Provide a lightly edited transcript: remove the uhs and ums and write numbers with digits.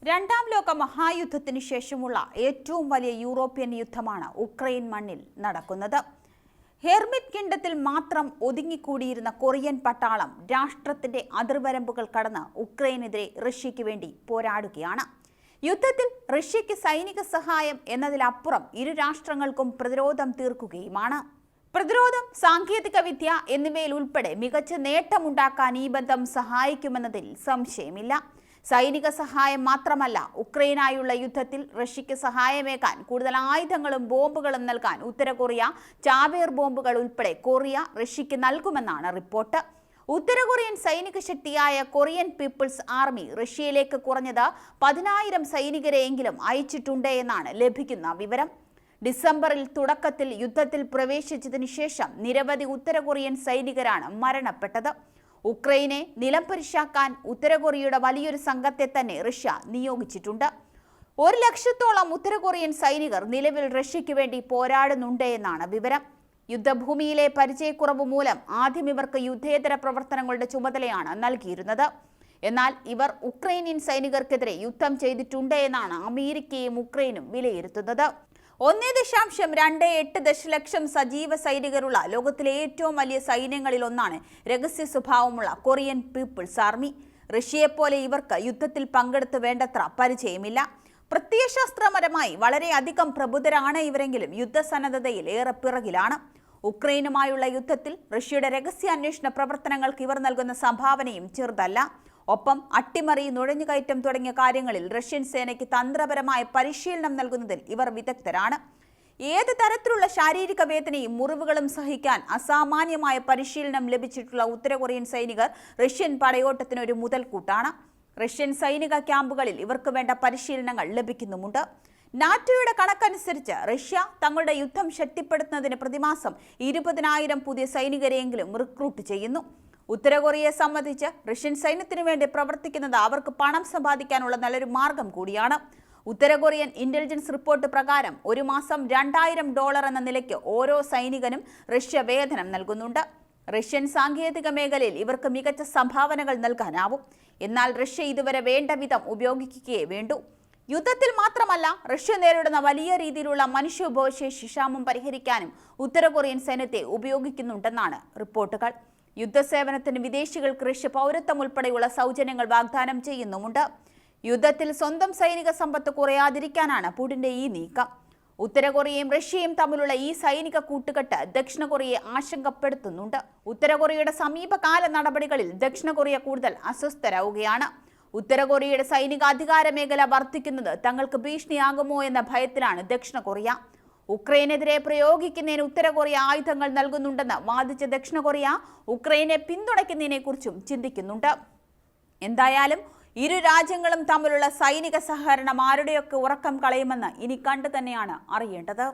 രണ്ടാം ലോക മഹായുദ്ധത്തിന് ശേഷമുള്ള ഏറ്റവും വലിയ യൂറോപ്യൻ യുദ്ധമാണ് ഉക്രൈൻ മണ്ണിൽ നടക്കുന്നത്. ഹെർമിറ്റ് കിണ്ടത്തിൽ മാത്രം ഒതുങ്ങിക്കൂടിയിരുന്ന കൊറിയൻ പട്ടാളം രാഷ്ട്രത്തിന്റെ അതിർവരമ്പുകൾ കടന്ന് ഉക്രൈനെതിരെ റഷ്യയ്ക്ക് വേണ്ടി പോരാടുകയാണ്. യുദ്ധത്തിൽ റഷ്യയ്ക്ക് സൈനിക സഹായം എന്നതിലപ്പുറം ഇരു രാഷ്ട്രങ്ങൾക്കും പ്രതിരോധം തീർക്കുകയുമാണ്. പ്രതിരോധം, സാങ്കേതിക വിദ്യ എന്നിവയിൽ ഉൾപ്പെടെ മികച്ച നേട്ടമുണ്ടാക്കാൻ ഈ ബന്ധം സഹായിക്കുമെന്നതിൽ സംശയമില്ല. സൈനിക സഹായം മാത്രമല്ല, ഉക്രൈനായുള്ള യുദ്ധത്തിൽ റഷ്യയ്ക്ക് സഹായമേകാൻ കൂടുതൽ ആയുധങ്ങളും ബോംബുകളും നൽകാൻ ഉത്തര കൊറിയ ചാവേർ ബോംബുകൾ ഉൾപ്പെടെ കൊറിയ റഷ്യയ്ക്ക് നൽകുമെന്നാണ് റിപ്പോർട്ട്. ഉത്തര കൊറിയൻ സൈനിക ശക്തിയായ കൊറിയൻ പീപ്പിൾസ് ആർമി റഷ്യയിലേക്ക് കുറഞ്ഞത് 10,000 സൈനികരെയെങ്കിലും അയച്ചിട്ടുണ്ട് എന്നാണ് ലഭിക്കുന്ന വിവരം. ഡിസംബറിൽ തുടക്കത്തിൽ യുദ്ധത്തിൽ പ്രവേശിച്ചതിനു ശേഷം നിരവധി ഉത്തര കൊറിയൻ സൈനികരാണ് മരണപ്പെട്ടത്. ഉക്രൈനെ നിലംപരിശാക്കാൻ ഉത്തര കൊറിയയുടെ വലിയൊരു സംഘത്തെ തന്നെ റഷ്യ നിയോഗിച്ചിട്ടുണ്ട്. 1,00,000-ഓളം ഉത്തര കൊറിയൻ സൈനികർ നിലവിൽ റഷ്യയ്ക്ക് വേണ്ടി പോരാടുന്നുണ്ട് എന്നാണ് വിവരം. യുദ്ധഭൂമിയിലെ പരിചയക്കുറവ് മൂലം ആദ്യം ഇവർക്ക് യുദ്ധേതര പ്രവർത്തനങ്ങളുടെ ചുമതലയാണ് നൽകിയിരുന്നത്. എന്നാൽ ഇവർ ഉക്രൈനിയൻ സൈനികർക്കെതിരെ യുദ്ധം ചെയ്തിട്ടുണ്ട് എന്നാണ് അമേരിക്കയും ഉക്രൈനും വിലയിരുത്തുന്നത്. 1.28 ദശലക്ഷം സജീവ സൈനികരുള്ള ലോകത്തിലെ ഏറ്റവും വലിയ സൈന്യങ്ങളിൽ ഒന്നാണ് രഹസ്യ സ്വഭാവമുള്ള കൊറിയൻ പീപ്പിൾസ് ആർമി. റഷ്യയെപ്പോലെ ഇവർക്ക് യുദ്ധത്തിൽ പങ്കെടുത്ത് വേണ്ടത്ര പരിചയമില്ല. പ്രത്യയശാസ്ത്രപരമായി വളരെയധികം പ്രബുദ്ധരാണ് ഇവരെങ്കിലും യുദ്ധസന്നദ്ധതയിൽ ഏറെ പിറകിലാണ്. ഉക്രൈനുമായുള്ള യുദ്ധത്തിൽ റഷ്യയുടെ രഹസ്യാന്വേഷണ പ്രവർത്തനങ്ങൾക്ക് ഇവർ നൽകുന്ന സംഭാവനയും ചെറുതല്ല. ഒപ്പം അട്ടിമറി, നുഴഞ്ഞുകയറ്റം തുടങ്ങിയ കാര്യങ്ങളിൽ റഷ്യൻ സേനയ്ക്ക് തന്ത്രപരമായ പരിശീലനം നൽകുന്നതിൽ ഇവർ വിദഗ്ധരാണ്. ഏത് തരത്തിലുള്ള ശാരീരിക വേദനയും മുറിവുകളും സഹിക്കാൻ അസാമാന്യമായ പരിശീലനം ലഭിച്ചിട്ടുള്ള ഉത്തര കൊറിയൻ സൈനികർ റഷ്യൻ പടയോട്ടത്തിന് ഒരു മുതൽക്കൂട്ടാണ്. റഷ്യൻ സൈനിക ക്യാമ്പുകളിൽ ഇവർക്ക് വേണ്ട പരിശീലനങ്ങൾ ലഭിക്കുന്നുമുണ്ട്. നാറ്റോയുടെ കണക്കനുസരിച്ച് റഷ്യ തങ്ങളുടെ യുദ്ധം ശക്തിപ്പെടുത്തുന്നതിന് പ്രതിമാസം 20,000 പുതിയ സൈനികരെയെങ്കിലും റിക്രൂട്ട് ചെയ്യുന്നു. ഉത്തര കൊറിയയെ സംബന്ധിച്ച് റഷ്യൻ സൈന്യത്തിന് വേണ്ടി പ്രവർത്തിക്കുന്നത് അവർക്ക് പണം സമ്പാദിക്കാനുള്ള നല്ലൊരു മാർഗം കൂടിയാണ്. ഉത്തര കൊറിയൻ ഇന്റലിജൻസ് റിപ്പോർട്ട് പ്രകാരം ഒരു മാസം $2,000 എന്ന നിലയ്ക്ക് ഓരോ സൈനികനും റഷ്യ വേതനം നൽകുന്നുണ്ട്. റഷ്യൻ സാങ്കേതിക മേഖലയിൽ ഇവർക്ക് മികച്ച സംഭാവനകൾ നൽകാനാവും. എന്നാൽ റഷ്യ ഇതുവരെ വേണ്ട വിധം ഉപയോഗിക്കുകയേ വേണ്ടൂ. യുദ്ധത്തിൽ മാത്രമല്ല, റഷ്യ നേരിടുന്ന വലിയ രീതിയിലുള്ള മനുഷ്യവിഭവശേഷി ക്ഷാമം പരിഹരിക്കാനും ഉത്തര കൊറിയൻ സൈന്യത്തെ ഉപയോഗിക്കുന്നുണ്ടെന്നാണ് റിപ്പോർട്ടുകൾ. യുദ്ധസേവനത്തിന് വിദേശികൾക്ക് റഷ്യ പൗരത്വം ഉൾപ്പെടെയുള്ള സൗജന്യങ്ങൾ വാഗ്ദാനം ചെയ്യുന്നുമുണ്ട്. യുദ്ധത്തിൽ സ്വന്തം സൈനിക സമ്പത്ത് കുറയാതിരിക്കാനാണ് പുടിന്റെ ഈ നീക്കം. ഉത്തര കൊറിയയും റഷ്യയും തമ്മിലുള്ള ഈ സൈനിക കൂട്ടുകെട്ട് ദക്ഷിണ കൊറിയയെ ആശങ്കപ്പെടുത്തുന്നുണ്ട്. ഉത്തര കൊറിയയുടെ സമീപകാല നടപടികളിൽ ദക്ഷിണ കൊറിയ കൂടുതൽ അസ്വസ്ഥരാവുകയാണ്. ഉത്തര കൊറിയയുടെ സൈനികാധികാര മേഖല വർദ്ധിക്കുന്നത് തങ്ങൾക്ക് ഭീഷണിയാകുമോ എന്ന ഭയത്തിലാണ് ദക്ഷിണ കൊറിയ. ഉക്രൈനെതിരെ പ്രയോഗിക്കുന്നതിന് ഉത്തര കൊറിയ ആയുധങ്ങൾ നൽകുന്നുണ്ടെന്ന് വാദിച്ച ദക്ഷിണ കൊറിയ ഉക്രൈനെ പിന്തുണയ്ക്കുന്നതിനെക്കുറിച്ചും ചിന്തിക്കുന്നുണ്ട്. എന്തായാലും ഇരു രാജ്യങ്ങളും തമ്മിലുള്ള സൈനിക സഹകരണം ആരുടെയൊക്കെ ഉറക്കം കളയുമെന്ന് ഇനി കണ്ടു തന്നെയാണ് അറിയേണ്ടത്.